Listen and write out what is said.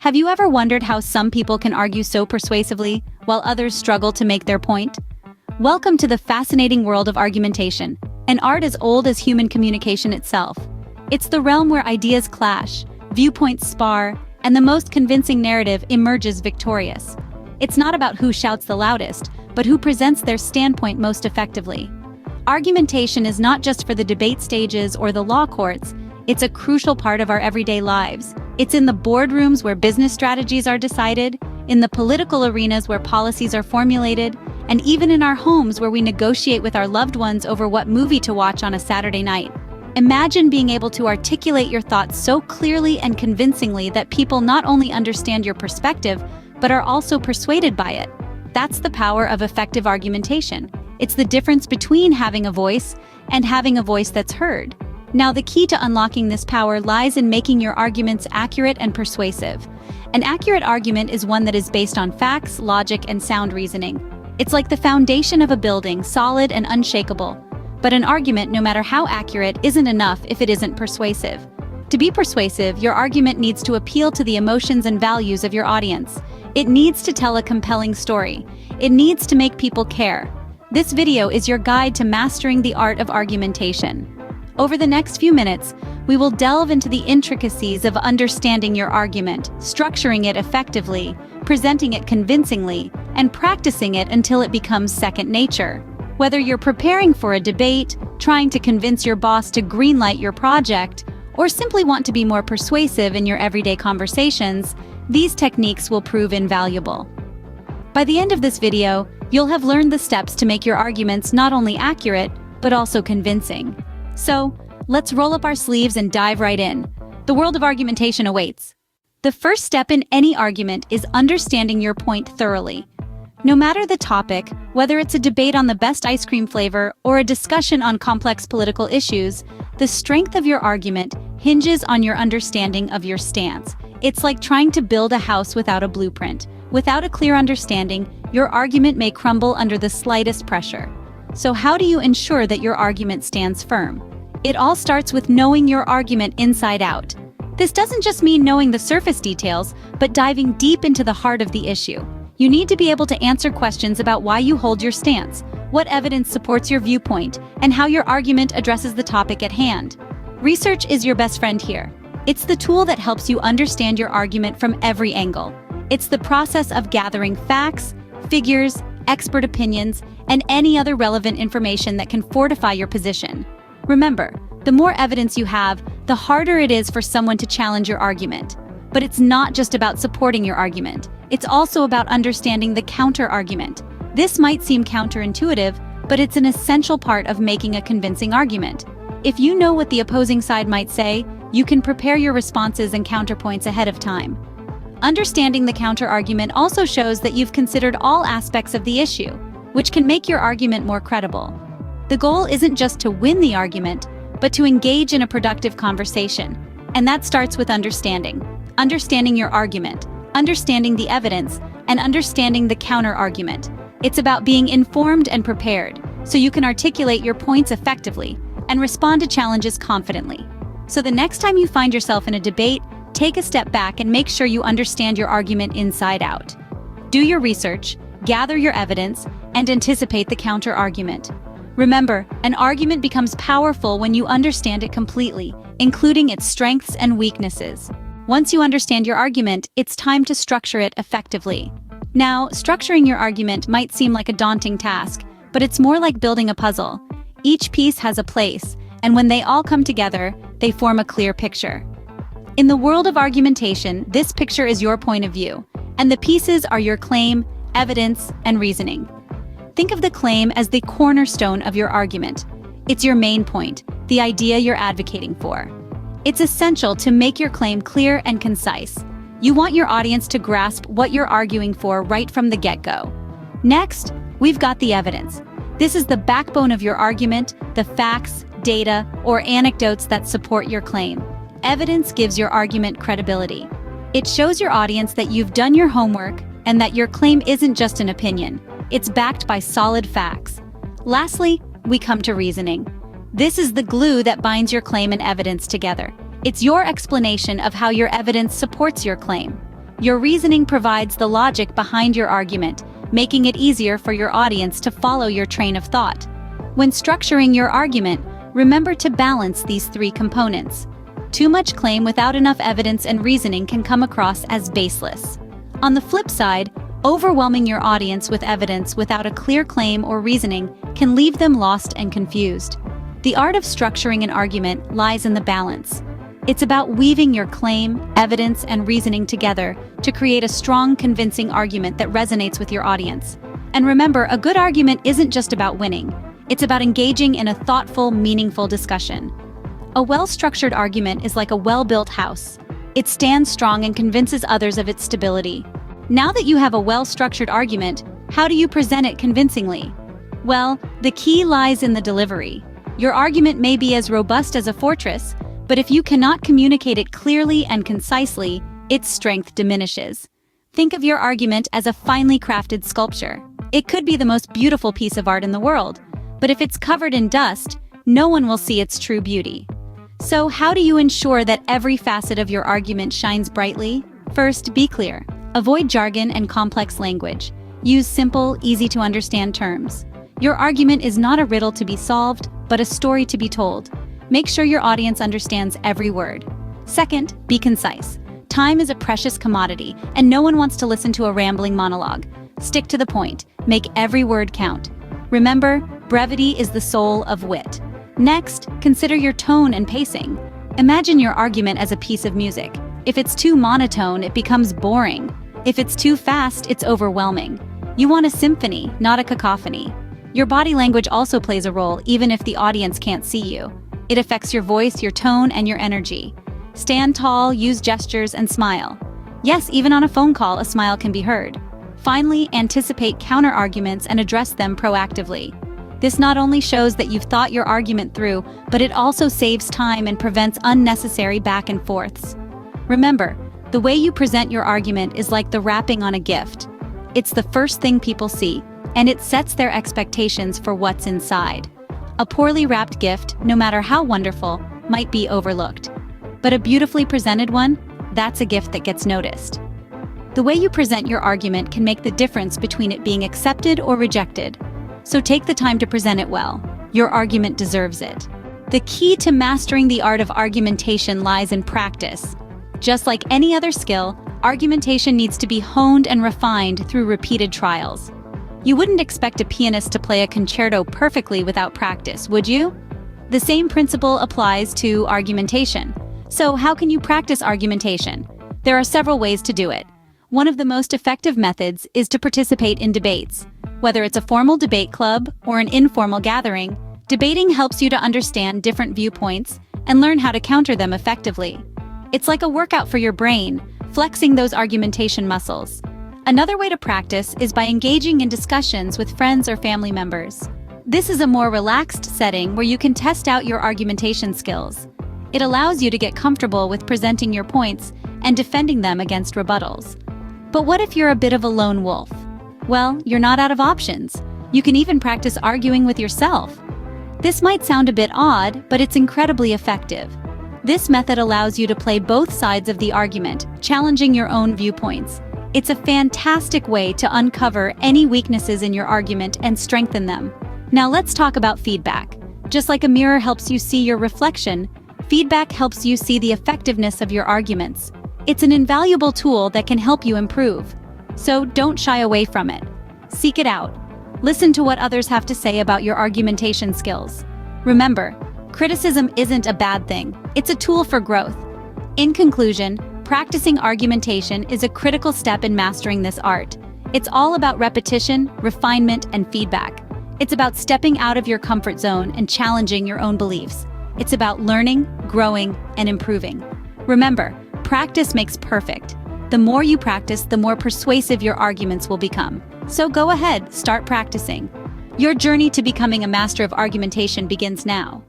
Have you ever wondered how some people can argue so persuasively, while others struggle to make their point? Welcome to the fascinating world of argumentation, an art as old as human communication itself. It's the realm where ideas clash, viewpoints spar, and the most convincing narrative emerges victorious. It's not about who shouts the loudest, but who presents their standpoint most effectively. Argumentation is not just for the debate stages or the law courts, it's a crucial part of our everyday lives. It's in the boardrooms where business strategies are decided, in the political arenas where policies are formulated, and even in our homes where we negotiate with our loved ones over what movie to watch on a Saturday night. Imagine being able to articulate your thoughts so clearly and convincingly that people not only understand your perspective, but are also persuaded by it. That's the power of effective argumentation. It's the difference between having a voice and having a voice that's heard. Now, the key to unlocking this power lies in making your arguments accurate and persuasive. An accurate argument is one that is based on facts, logic, and sound reasoning. It's like the foundation of a building, solid and unshakable. But an argument, no matter how accurate, isn't enough if it isn't persuasive. To be persuasive, your argument needs to appeal to the emotions and values of your audience. It needs to tell a compelling story. It needs to make people care. This video is your guide to mastering the art of argumentation. Over the next few minutes, we will delve into the intricacies of understanding your argument, structuring it effectively, presenting it convincingly, and practicing it until it becomes second nature. Whether you're preparing for a debate, trying to convince your boss to greenlight your project, or simply want to be more persuasive in your everyday conversations, these techniques will prove invaluable. By the end of this video, you'll have learned the steps to make your arguments not only accurate, but also convincing. So, let's roll up our sleeves and dive right in. The world of argumentation awaits. The first step in any argument is understanding your point thoroughly. No matter the topic, whether it's a debate on the best ice cream flavor or a discussion on complex political issues, the strength of your argument hinges on your understanding of your stance. It's like trying to build a house without a blueprint. Without a clear understanding, your argument may crumble under the slightest pressure. So how do you ensure that your argument stands firm? It all starts with knowing your argument inside out. This doesn't just mean knowing the surface details, but diving deep into the heart of the issue. You need to be able to answer questions about why you hold your stance, what evidence supports your viewpoint, and how your argument addresses the topic at hand. Research is your best friend here. It's the tool that helps you understand your argument from every angle. It's the process of gathering facts, figures, expert opinions, and any other relevant information that can fortify your position. Remember, the more evidence you have, the harder it is for someone to challenge your argument. But it's not just about supporting your argument. It's also about understanding the counter-argument. This might seem counterintuitive, but it's an essential part of making a convincing argument. If you know what the opposing side might say, you can prepare your responses and counterpoints ahead of time. Understanding the counter-argument also shows that you've considered all aspects of the issue, which can make your argument more credible. The goal isn't just to win the argument, but to engage in a productive conversation. And that starts with understanding. Understanding your argument, understanding the evidence, and understanding the counter-argument. It's about being informed and prepared, so you can articulate your points effectively and respond to challenges confidently. So the next time you find yourself in a debate, take a step back and make sure you understand your argument inside out. Do your research, gather your evidence, and anticipate the counter-argument. Remember, an argument becomes powerful when you understand it completely, including its strengths and weaknesses. Once you understand your argument, it's time to structure it effectively. Now, structuring your argument might seem like a daunting task, but it's more like building a puzzle. Each piece has a place, and when they all come together, they form a clear picture. In the world of argumentation, this picture is your point of view, and the pieces are your claim, evidence, and reasoning. Think of the claim as the cornerstone of your argument. It's your main point, the idea you're advocating for. It's essential to make your claim clear and concise. You want your audience to grasp what you're arguing for right from the get-go. Next, we've got the evidence. This is the backbone of your argument, the facts, data, or anecdotes that support your claim. Evidence gives your argument credibility. It shows your audience that you've done your homework and that your claim isn't just an opinion. It's backed by solid facts. Lastly, we come to reasoning. This is the glue that binds your claim and evidence together. It's your explanation of how your evidence supports your claim. Your reasoning provides the logic behind your argument, making it easier for your audience to follow your train of thought. When structuring your argument, remember to balance these three components. Too much claim without enough evidence and reasoning can come across as baseless. On the flip side, overwhelming your audience with evidence without a clear claim or reasoning can leave them lost and confused. The art of structuring an argument lies in the balance. It's about weaving your claim, evidence, and reasoning together to create a strong, convincing argument that resonates with your audience. And remember, a good argument isn't just about winning. It's about engaging in a thoughtful, meaningful discussion. A well-structured argument is like a well-built house. It stands strong and convinces others of its stability. Now that you have a well-structured argument, how do you present it convincingly? Well, the key lies in the delivery. Your argument may be as robust as a fortress, but if you cannot communicate it clearly and concisely, its strength diminishes. Think of your argument as a finely crafted sculpture. It could be the most beautiful piece of art in the world, but if it's covered in dust, no one will see its true beauty. So how do you ensure that every facet of your argument shines brightly? First, be clear. Avoid jargon and complex language. Use simple, easy-to-understand terms. Your argument is not a riddle to be solved, but a story to be told. Make sure your audience understands every word. Second, be concise. Time is a precious commodity, and no one wants to listen to a rambling monologue. Stick to the point. Make every word count. Remember, brevity is the soul of wit. Next, consider your tone and pacing. Imagine your argument as a piece of music. If it's too monotone, it becomes boring. If it's too fast, it's overwhelming. You want a symphony, not a cacophony. Your body language also plays a role, even if the audience can't see you. It affects your voice, your tone, and your energy. Stand tall, use gestures, and smile. Yes, even on a phone call, a smile can be heard. Finally, anticipate counter-arguments and address them proactively. This not only shows that you've thought your argument through, but it also saves time and prevents unnecessary back and forths. Remember, the way you present your argument is like the wrapping on a gift. It's the first thing people see, and it sets their expectations for what's inside. A poorly wrapped gift, no matter how wonderful, might be overlooked. But a beautifully presented one, that's a gift that gets noticed. The way you present your argument can make the difference between it being accepted or rejected. So take the time to present it well. Your argument deserves it. The key to mastering the art of argumentation lies in practice. Just like any other skill, argumentation needs to be honed and refined through repeated trials. You wouldn't expect a pianist to play a concerto perfectly without practice, would you? The same principle applies to argumentation. So how can you practice argumentation? There are several ways to do it. One of the most effective methods is to participate in debates. Whether it's a formal debate club or an informal gathering, debating helps you to understand different viewpoints and learn how to counter them effectively. It's like a workout for your brain, flexing those argumentation muscles. Another way to practice is by engaging in discussions with friends or family members. This is a more relaxed setting where you can test out your argumentation skills. It allows you to get comfortable with presenting your points and defending them against rebuttals. But what if you're a bit of a lone wolf? Well, you're not out of options. You can even practice arguing with yourself. This might sound a bit odd, but it's incredibly effective. This method allows you to play both sides of the argument, challenging your own viewpoints. It's a fantastic way to uncover any weaknesses in your argument and strengthen them. Now let's talk about feedback. Just like a mirror helps you see your reflection, feedback helps you see the effectiveness of your arguments. It's an invaluable tool that can help you improve. So don't shy away from it. Seek it out. Listen to what others have to say about your argumentation skills. Remember, criticism isn't a bad thing. It's a tool for growth. In conclusion, practicing argumentation is a critical step in mastering this art. It's all about repetition, refinement, and feedback. It's about stepping out of your comfort zone and challenging your own beliefs. It's about learning, growing, and improving. Remember, practice makes perfect. The more you practice, the more persuasive your arguments will become. So go ahead, start practicing. Your journey to becoming a master of argumentation begins now.